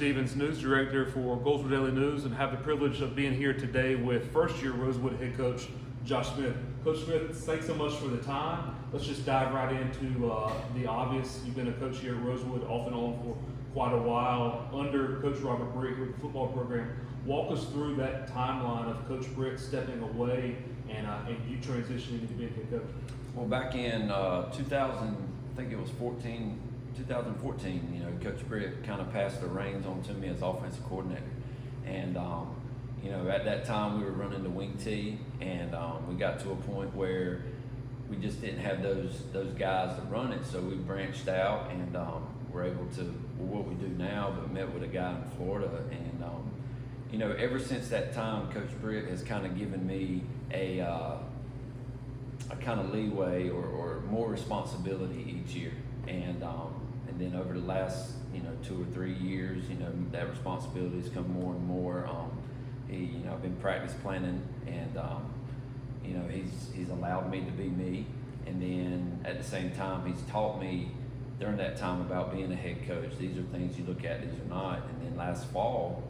Stevens, News Director for Goldsboro Daily News, and have the privilege of being here today with first-year Rosewood head coach Josh Smith. Coach Smith, thanks so much for the time. Let's just dive right into the obvious. You've been a coach here at Rosewood off and on for quite a while under Coach Robert Britt with the football program. Walk us through that timeline of Coach Britt stepping away and you transitioning into being head coach. Well, back in 2014, Coach Britt kind of passed the reins on to me as offensive coordinator. And, at that time we were running the wing T, and we got to a point where we just didn't have those guys to run it. So we branched out and were able to, what we do now, but met with a guy in Florida. And, ever since that time, Coach Britt has kind of given me a kind of leeway or more responsibility each year. And then over the last 2 or 3 years, that responsibility has come more and more. I've been practice planning, and he's allowed me to be me. And then at the same time, he's taught me during that time about being a head coach. These are things you look at, these are not. And then last fall,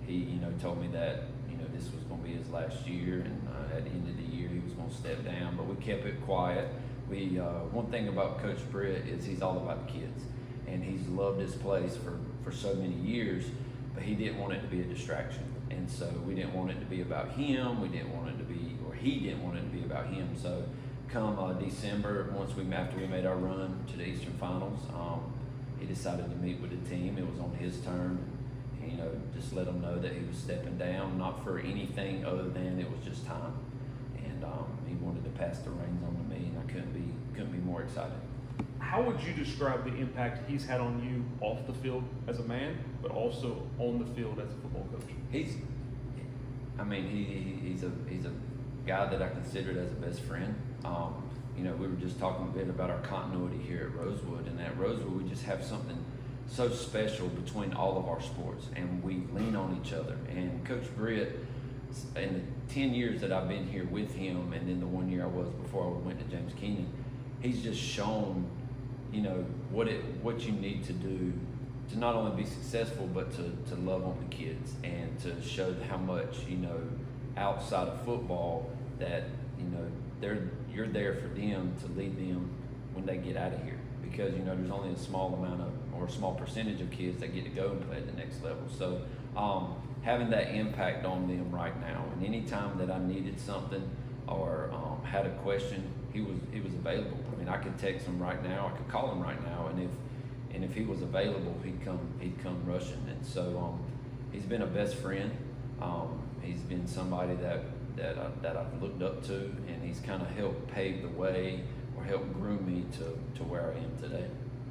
he told me that this was going to be his last year, and at the end of the year he was going to step down. But we kept it quiet. One thing about Coach Britt is he's all about the kids, and he's loved this place for so many years, but he didn't want it to be a distraction. And so we didn't want it to be about him. He didn't want it to be about him. So come December, after we made our run to the Eastern Finals, he decided to meet with the team. It was on his term. And, just let him know that he was stepping down, not for anything other than it was just time. And he wanted to pass the reins on to me, and I couldn't be more excited. How would you describe the impact he's had on you off the field as a man, but also on the field as a football coach? He's a guy that I considered as a best friend. We were just talking a bit about our continuity here at Rosewood, and at Rosewood we just have something so special between all of our sports, and we lean on each other. And Coach Britt, in the 10 years that I've been here with him, and then the 1 year I was before I went to James Keenan, he's just shown what you need to do to not only be successful, but to love on the kids, and to show how much outside of football that you're there for them, to lead them when they get out of here, because there's only a small percentage of kids that get to go and play at the next level. So having that impact on them right now, and any time that I needed something or had a question, he was available. I mean, I could text him right now, I could call him right now, and if he was available, he'd come rushing. And so he's been a best friend. He's been somebody that I've looked up to, and he's kind of helped pave the way or helped groom me to where I am today.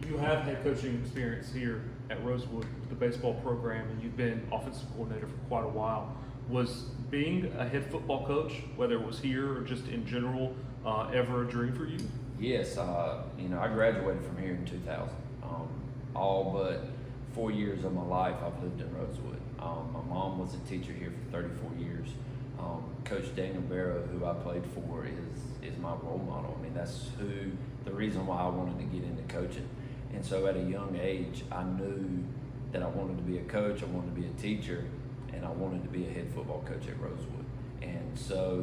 You have head coaching experience here at Rosewood with the baseball program, and you've been offensive coordinator for quite a while. Was being a head football coach, whether it was here or just in general, ever a dream for you? Yes, I graduated from here in 2000. All but 4 years of my life I've lived in Rosewood. My mom was a teacher here for 34 years. Coach Daniel Barrow, who I played for, is my role model. I mean, that's the reason why I wanted to get into coaching. And so at a young age, I knew that I wanted to be a coach, I wanted to be a teacher, and I wanted to be a head football coach at Rosewood. And so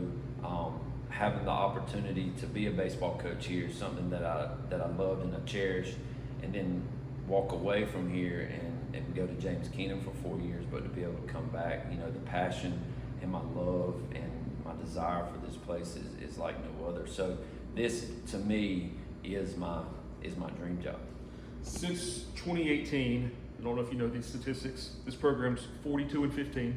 having the opportunity to be a baseball coach here is something that I loved and I cherished. And then walk away from here and go to James Keenan for 4 years, but to be able to come back, the passion and my love and my desire for this place is like no other. So this, to me, is my dream job. Since 2018, I don't know if you know these statistics, this program's 42-15,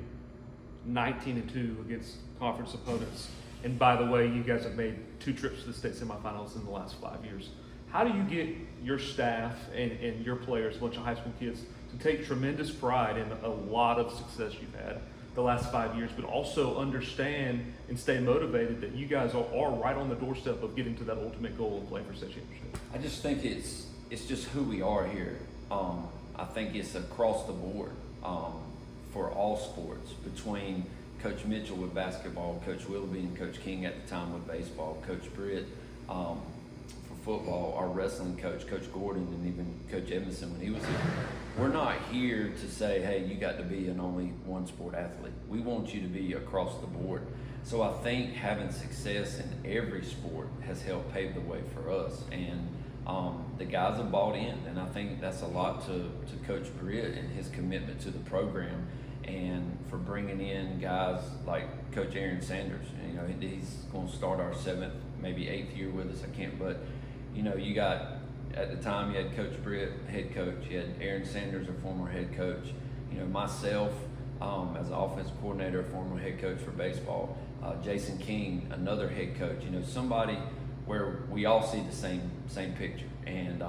19-2 against conference opponents. And by the way, you guys have made 2 trips to the state semifinals in the last 5 years. How do you get your staff and your players, a bunch of high school kids, to take tremendous pride in a lot of success you've had the last 5 years, but also understand and stay motivated that you guys are right on the doorstep of getting to that ultimate goal of playing for state championship? I just think it's just who we are here. I think it's across the board for all sports, between Coach Mitchell with basketball, Coach Willoughby and Coach King at the time with baseball, Coach Britt for football, our wrestling coach, Coach Gordon, and even Coach Edmondson when he was here, we're not here to say, hey, you got to be an only one sport athlete. We want you to be across the board. So I think having success in every sport has helped pave the way for us. And the guys have bought in, and I think that's a lot to Coach Britt and his commitment to the program, and for bringing in guys like Coach Aaron Sanders. You know, he's going to start our 7th, maybe 8th year with us. I can't, but you know, you got, at the time, you had Coach Britt, head coach. You had Aaron Sanders, a former head coach. You know, myself as an offensive coordinator, former head coach for baseball. Jason King, another head coach. You know, somebody where we all see the same picture, and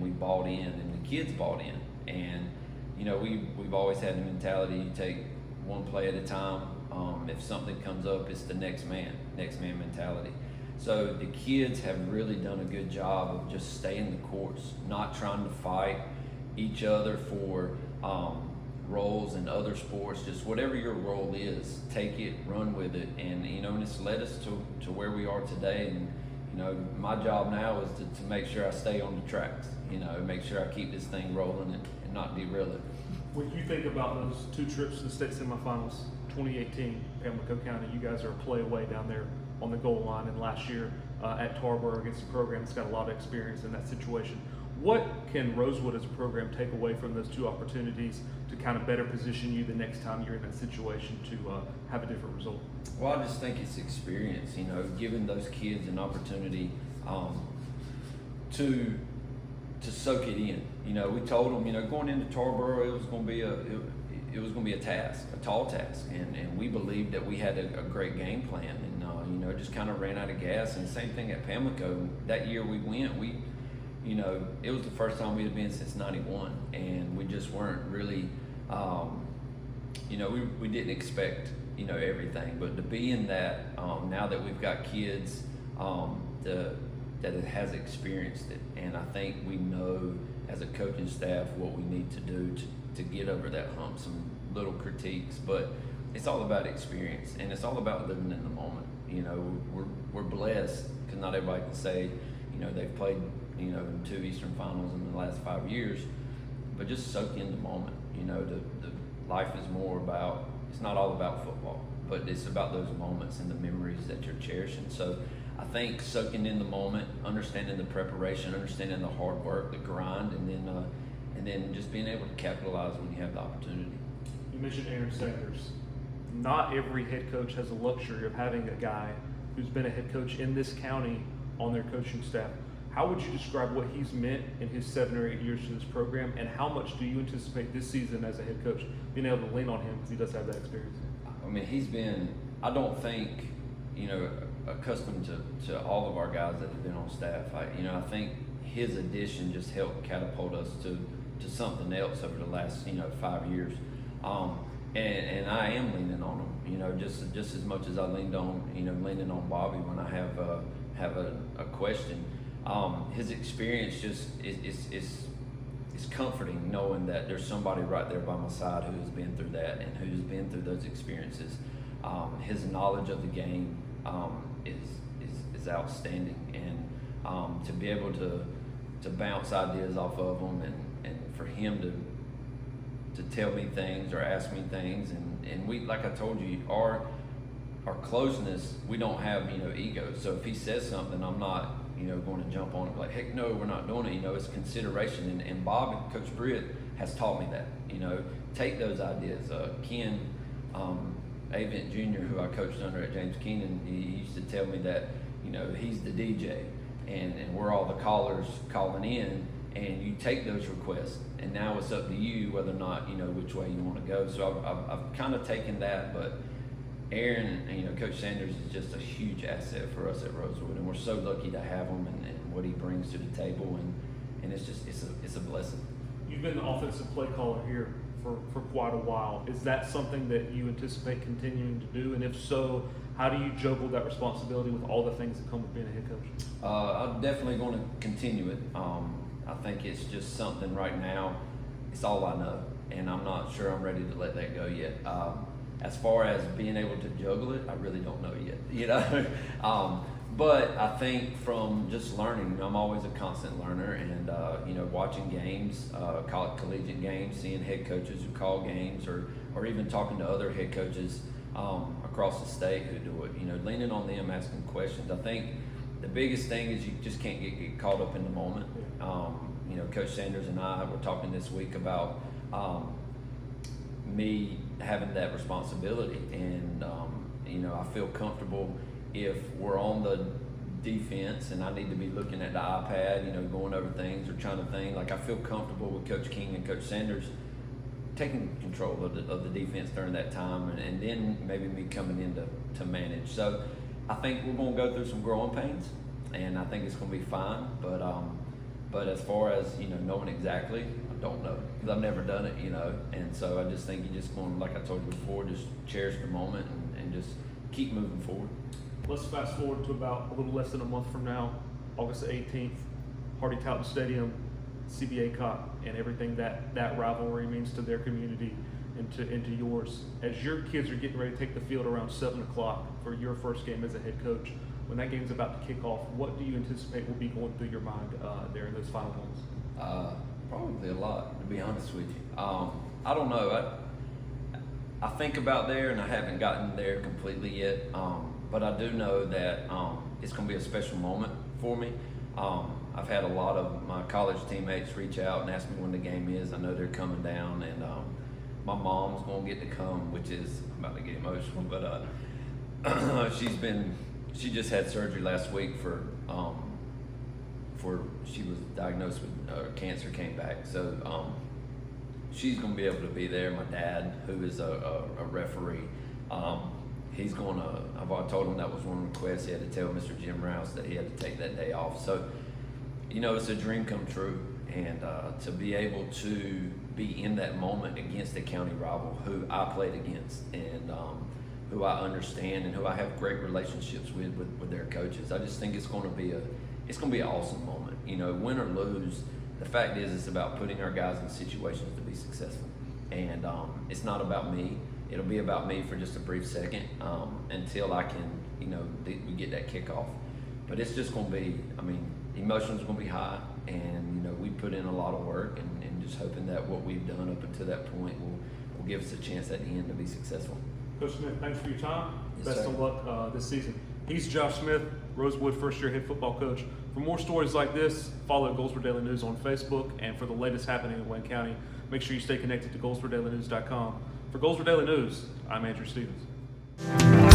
we bought in, and the kids bought in, and you know, we've always had the mentality, you take one play at a time. If something comes up, it's the next man mentality. So the kids have really done a good job of just staying the course, not trying to fight each other for roles in other sports. Just whatever your role is, take it, run with it, and you know, and it's led us to where we are today. And you know, my job now is to make sure I stay on the tracks. You know, make sure I keep this thing rolling and not derail it. When you think about those 2 trips to the state semifinals, 2018, Pamlico County, you guys are a play away down there on the goal line, and last year at Tarboro against a program that's got a lot of experience in that situation. What can Rosewood as a program take away from those 2 opportunities to kind of better position you the next time you're in that situation to have a different result? Well, I just think it's experience, you know, giving those kids an opportunity to soak it in. You know, we told them, you know, going into Tarboro, it was going to be a task, a tall task, and we believed that we had a great game plan, and you know, just kind of ran out of gas. And same thing at Pamlico. That year we went, you know, it was the first time we had been since '91, and we just weren't really, you know, we didn't expect, you know, everything, but to be in that, now that we've got kids that it has experienced it, and I think we know as a coaching staff what we need to do to get over that hump. Some little critiques, but it's all about experience, and it's all about living in the moment. You know, we're blessed because not everybody can say, you know, they've played, you know, in 2 Eastern Finals in the last 5 years, but just soak in the moment. You know, the life is more about, it's not all about football, but it's about those moments and the memories that you're cherishing. So I think soaking in the moment, understanding the preparation, understanding the hard work, the grind, and then just being able to capitalize when you have the opportunity. You mentioned Aaron Sanders. Not every head coach has the luxury of having a guy who's been a head coach in this county on their coaching staff. How would you describe what he's meant in his 7 or 8 years to this program, and how much do you anticipate this season as a head coach being able to lean on him because he does have that experience? I mean, he's been, I don't think, you know, accustomed to all of our guys that have been on staff. I think his addition just helped catapult us to something else over the last, you know, 5 years. And I am leaning on him, you know, just as much as I leaning on Bobby when I have a question. His experience just is comforting knowing that there's somebody right there by my side who has been through that and who's been through those experiences. His knowledge of the game is outstanding, and to be able to bounce ideas off of him, and for him to tell me things or ask me things, and we, like I told you, our closeness, we don't have, you know, ego. So if he says something, I'm not, you know, going to jump on it like, heck no, we're not doing it. You know, it's consideration, and Bob and Coach Britt has taught me that. You know, take those ideas. Ken Avent Jr., who I coached under at James Keenan, he used to tell me that, you know, he's the DJ, and we're all the callers calling in, and you take those requests, and now it's up to you whether or not, you know, which way you want to go. So I've kind of taken that, but Aaron, you know, Coach Sanders is just a huge asset for us at Rosewood, and we're so lucky to have him and what he brings to the table, and it's just it's a blessing. You've been the offensive play caller here for quite a while. Is that something that you anticipate continuing to do? And if so, how do you juggle that responsibility with all the things that come with being a head coach? I'm definitely going to continue it. I think it's just something right now, it's all I know, and I'm not sure I'm ready to let that go yet. As far as being able to juggle it, I really don't know yet, you know. But I think from just learning, I'm always a constant learner, and watching games, collegiate games, seeing head coaches who call games, or even talking to other head coaches across the state who do it. Leaning on them, asking questions. I think the biggest thing is you just can't get caught up in the moment. Coach Sanders and I were talking this week about me having that responsibility, and I feel comfortable if we're on the defense and I need to be looking at the iPad, going over things or trying to think. Like, I feel comfortable with Coach King and Coach Sanders taking control of the defense during that time, and then maybe me coming in to manage. So I think we're going to go through some growing pains, and I think it's going to be fine. But as far as knowing exactly, I don't know, because I've never done it, and so I just think you just going, like I told you before, just cherish the moment and just keep moving forward. Let's fast forward to about a little less than a month from now, August 18th, Hardy-Touton Stadium, CBA Cup, and everything that rivalry means to their community and to yours. As your kids are getting ready to take the field around 7 o'clock for your first game as a head coach, when that game's about to kick off, what do you anticipate will be going through your mind there in those final moments? Probably a lot, to be honest with you. I don't know. I think about there, and I haven't gotten there completely yet. But I do know that it's going to be a special moment for me. I've had a lot of my college teammates reach out and ask me when the game is. I know they're coming down, and my mom's going to get to come, which is, I'm about to get emotional, but she just had surgery last week for she was diagnosed with cancer, came back. So she's going to be able to be there. My dad, who is a referee, he's going to, I told him that was one of the requests. He had to tell Mr. Jim Rouse that he had to take that day off. So, it's a dream come true. And to be able to be in that moment against a county rival who I played against, and who I understand and who I have great relationships with their coaches, I just think it's going to be an awesome moment. Win or lose, the fact is it's about putting our guys in situations to be successful. And it's not about me. It'll be about me for just a brief second until I can, we get that kickoff. But it's just going to be, emotions are going to be high, and, we put in a lot of work, and just hoping that what we've done up until that point will give us a chance at the end to be successful. Coach Smith, thanks for your time. Yes, Best sir. of luck this season. He's Josh Smith, Rosewood first-year head football coach. For more stories like this, follow Goldsboro Daily News on Facebook, and for the latest happening in Wayne County, make sure you stay connected to GoldsboroDailyNews.com. For Goldsboro Daily News, I'm Andrew Stevens.